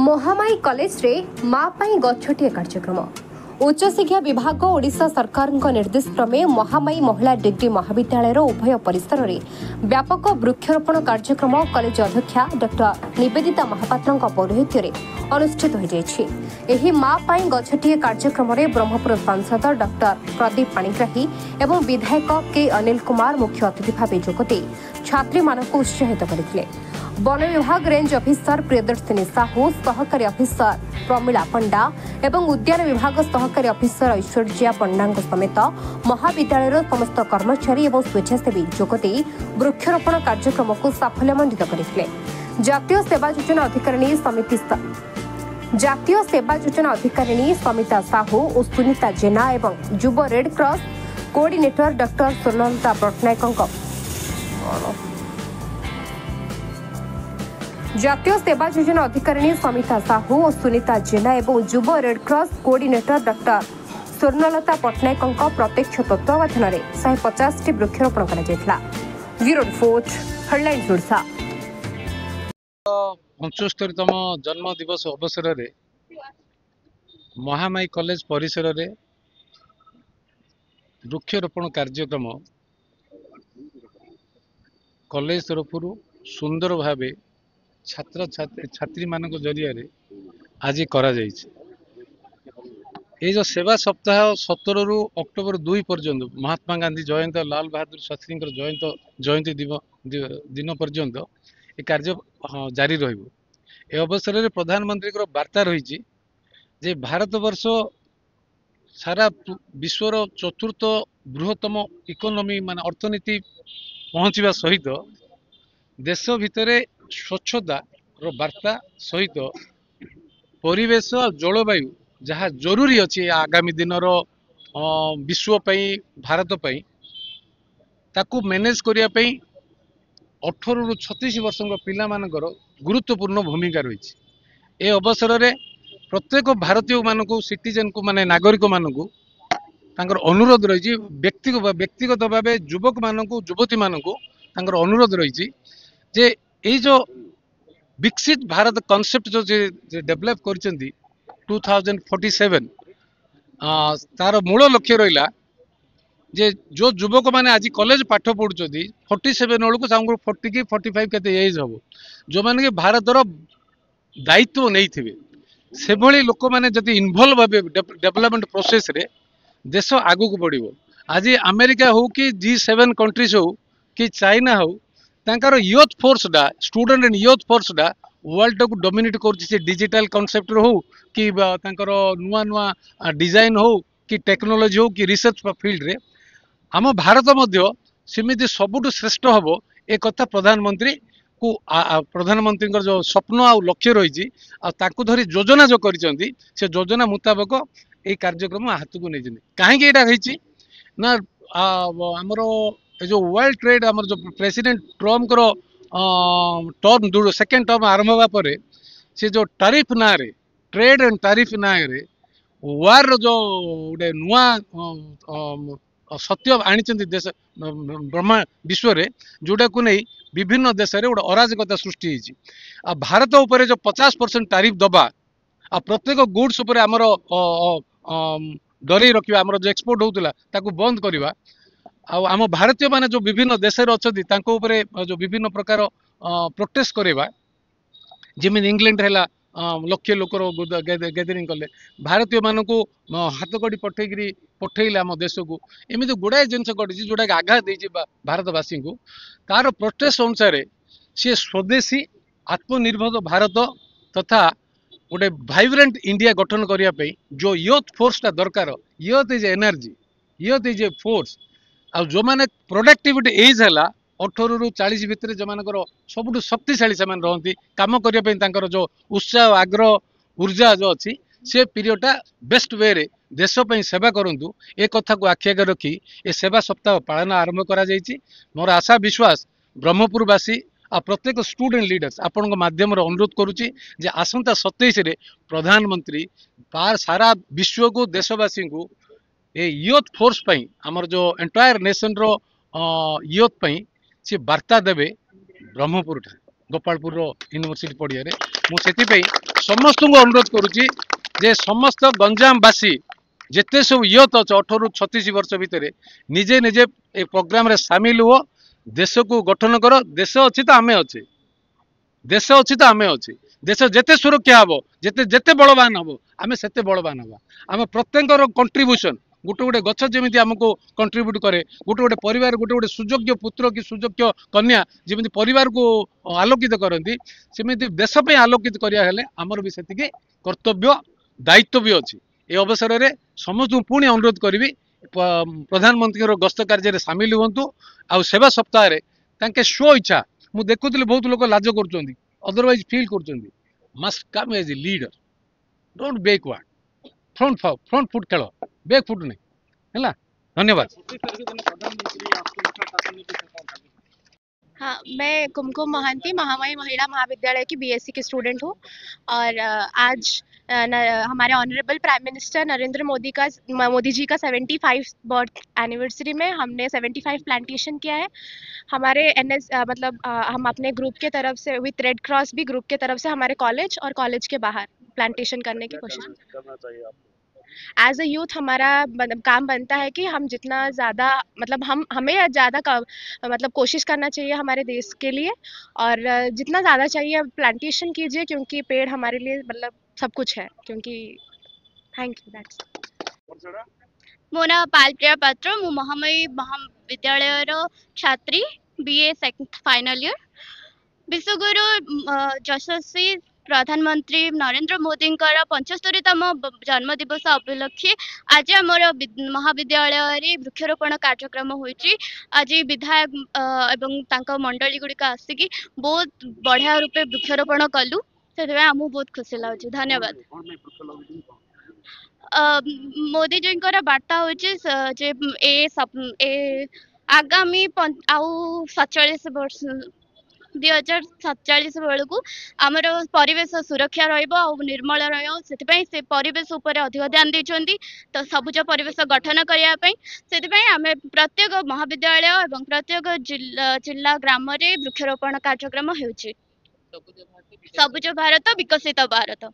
Mahamai college रे माँ पाई गछटिए कार्यक्रम उच्च शिक्षा विभाग ओडिशा सरकार निर्देश क्रमे महामाई महिला डिग्री महाविद्यालय उभय परिसर में व्यापक वृक्षरोपण कार्यक्रम कॉलेज अध्यक्षा डॉक्टर निवेदिता महापात्र पौरोहित्य अनुष्ठित हो माँ पाई गछटिए कार्यक्रम में ब्रह्मपुर सांसद डॉक्टर प्रदीप पाणिग्राही एवं विधायक के अनिल कुमार मुख्य अतिथि भाव जोगदे छात्री मानक उत्साहित करते। वन विभाग रेंज ऑफिसर प्रियदर्शिनी साहू, सहकारी ऑफिसर प्रमिला पंडा एवं उद्यान विभाग सहकारी ऑफिसर ऐश्वर्या पंडा समेत महाविद्यालय समस्त कर्मचारी और स्वेच्छासेवी जोगदे वृक्षरोपण कार्यक्रम को साफल्यमंडित करते। जातीय सेवा योजना अधिकारिणी समिता साहू और सुनीता जेना एवं युव red cross coordinator doctor Swarnalata Pattnaik जातीय सेवा योजना अधिकारिणी समिता साहू और सुनीता जेना एवं युव red cross coordinator doctor Swarnalata Pattnaik प्रत्यक्ष तत्वावधान में 150 टी वृक्षरोपण कर ब्यूरो रिपोर्ट हेडलाइंस ओडिशा। 75तम जन्म दिवस अवसर में महामाई कॉलेज परिसर में वृक्षरोपण कार्यक्रम कॉलेज तरफ सुंदर भाव छात्र छात्री मान जरिया आज करा ये जो सेवा सप्ताह 17 रु अक्टोबर 2 पर्यंत महात्मा गांधी जयंती लाल बहादुर शास्त्री जयंती दिन पर्यंत ये कार्य जारी रही अवसर में प्रधानमंत्री वार्ता रही जे भारत वर्ष सारा विश्वर चतुर्थ बृहत्तम इकोनॉमी मान अर्थनीति पहुँचवा सहित देश भितर स्वच्छता वार्ता सहित परिवेश जलवायु जहाँ जरूरी अच्छी आगामी दिन विश्वपाई भारत पाई ताकू मैनेज करने 18 रु 36 वर्ष पिला मानकर गुरुत्वपूर्ण भूमिका रही ए अवसर में प्रत्येक भारतीय मानक सिटीजन को माने नागरिक मानक अनुरोध रही व्यक्तिगत भाव युवक मानक युवती मानक अनुरोध रही जे ये जो विकसित भारत कॉन्सेप्ट जो डेवलप कर 2047 तार मूल लक्ष्य रहा जे जो युवक मैंने आज कॉलेज पाठ पढ़ुं 47 बेलू 40 कि 45 के एज हम जो मैंने कि भारतर दायित्व नहीं थे से भली लोक मैंने जब इनवॉल्व हे डेवलपमेंट प्रोसेस रे देश आगू को बढ़ो। आज अमेरिका हो कि G7 कंट्रीज हो कि चाइना हो तांकर यूथ फोर्स डा स्टूडेंट एंड यूथ फोर्स डा वर्ल्ड को डोमिनेट कर डिजिटल कॉन्सेप्ट हो कि तांकर नुआ नुआ डिजाइन हो कि टेक्नोलॉजी हो कि रिसर्च फील्ड रे आम भारत मध्य सेमिति सबुठु श्रेष्ठ हम एक कथा प्रधानमंत्री को प्रधानमंत्री जो स्वप्न आ लक्ष्य रही धरी योजना जो करिसेंती से योजना मुताबक ये कार्यक्रम हाथ को नहीं कहीं ना आमर जो वर्ल्ड ट्रेड आमर जो president Trump term second term आरंभ होगा पर से जो टैरिफ ना रे ट्रेड एंड टैरिफ ना रे वार जो गोटे नुआ सत्य आनी देश ब्रह्मा विश्व रे जोटा को नहीं विभिन्न देश रे गोटे अराजकता सृष्टि होती भारत उपर जो 50% टैरिफ दबा प्रत्येक गुड्स उपर आमर डरे रखा आमर जो एक्सपोर्ट होता ताकू बंद करवा आम भारतीय माने जो विभिन्न देश अच्छा जो विभिन्न प्रकार प्रोटेस्ट करवा जमी इंग्लैंड है लक्ष लोकर गैदरिंग कले भारतीय मान को हाथ कड़ी पठेले आम देश को एमती गुड़ाए जिनस घटी जोटा आघात देती भारतवासी को तार प्रोटेस्ट अनुसार सी स्वदेशी आत्मनिर्भर भारत तथा गोटे वाइब्रेंट इंडिया गठन करने जो यूथ फोर्स टा दरकार youth is energy youth is a force आ जो मैंने प्रोडक्टिविटी एज है 18 रु 40 भितर जो मान सब शक्तिशाली से रहती कम करने जो उत्साह आग्रह ऊर्जा जो अच्छी से पीरियडटा बेस्ट वे रे देश सेवा करूँ ए कथा को आखि आगे रखी ए सेवा सप्ताह पालन आरंभ करा मोर आशा विश्वास ब्रह्मपुरवासी आ प्रत्येक स्टूडेंट लीडर्स आपण माध्यम अनुरोध करुच्ची जे आसंता 27 रे प्रधानमंत्री सारा विश्व को देशवासी को ए यूथ फोर्स पई हमर जो एंटायर नेशन रो यूथ पई से वार्ता देवे ब्रह्मपुर। गोपालपुर यूनिवर्सिटी पड़िया मुझे समस्त को अनुरोध करुच्ची जे समस्त गंजामवासी जिते सब यूथ अच्छे 18 ରୁ 36 वर्ष भितर निजे निजे ए प्रोग्राम रे सामिल हुओ देश को गठन कर देश अच्छी तो आमे अच्छे देश अच्छी तो आमे अच्छे देश जेते सुरक्षा हम जेते जेते बलवान हम आमे सेते बलवान हवा आम प्रत्येक कंट्रीब्यूशन गोटे गोटे गछ जमी आमको कंट्रीब्यूट करे गोटे गोटे परिवार गोटे गोटे सुयोग्य पुत्र कि सुयोग्य कन्या जमी परिवार को आलोकित करती सेमि देश पे आलोकित करिया हेले आमर भी सेतिके कर्तव्य दायित्व भी अच्छी ए अवसर में समस्त पुणी अनुरोध करी प्रधानमंत्री गस्त कार्य सामिल हूँ आउ सेवा सप्ताह तांके स्व इच्छा मु देखुली बहुत लोग लाज कर अदरवाइज फील कर must come as a leader don't backward front foot खेल बैक फुट नहीं है। धन्यवाद। हाँ, मैं कुमकुम मोहंती महामाई महिला महाविद्यालय की बीएससी की स्टूडेंट हूँ और आज हमारे honourable prime minister Narendra Modi ji का 75 बर्थ एनिवर्सरी में हमने 75 प्लांटेशन किया है। हमारे एनएस मतलब हम अपने ग्रुप के तरफ से विथ रेड क्रॉस भी ग्रुप के तरफ से हमारे कॉलेज और कॉलेज के बाहर प्लांटेशन करने की कोशिश करना चाहिए आपको। एज अ यूथ हमारा काम बनता है कि हम जितना ज़्यादा मतलब हमें ज़्यादा मतलब कोशिश करना चाहिए हमारे देश के लिए और जितना ज़्यादा चाहिए प्लांटेशन कीजिए क्योंकि पेड़ हमारे लिए मतलब सब कुछ है क्योंकि थैंक यू दैट्स। मो ना पालप्रिया पात्र मु महामयी महाविद्यालय छात्री बीए फाइनल ईयर विश्वगुरु यशस्वी प्रधानमंत्री नरेंद्र मोदी 75तम जन्मदिवस उपलक्षे आज आमर महाविद्यालय वृक्षरोपण कार्यक्रम होइछि। आज विधायक एवं तांका मंडली गुड़िक आसिकी बहुत बढ़िया रूपे वृक्षरोपण कलु से आमको बहुत खुशी लगे। धन्यवाद। मोदी जी बार्ता होचे आगामी आउ 47 वर्ष 2047 बेलू आमर परिवेश सुरक्षा निर्मल रही से परिवेश उपर अधिक ध्यान देते तो सबुज परिवेश गठन करने से आम प्रत्येक महाविद्यालय एवं प्रत्येक जिला ग्राम वृक्षरोपण कार्यक्रम हो सबुज भारत विकसित भारत।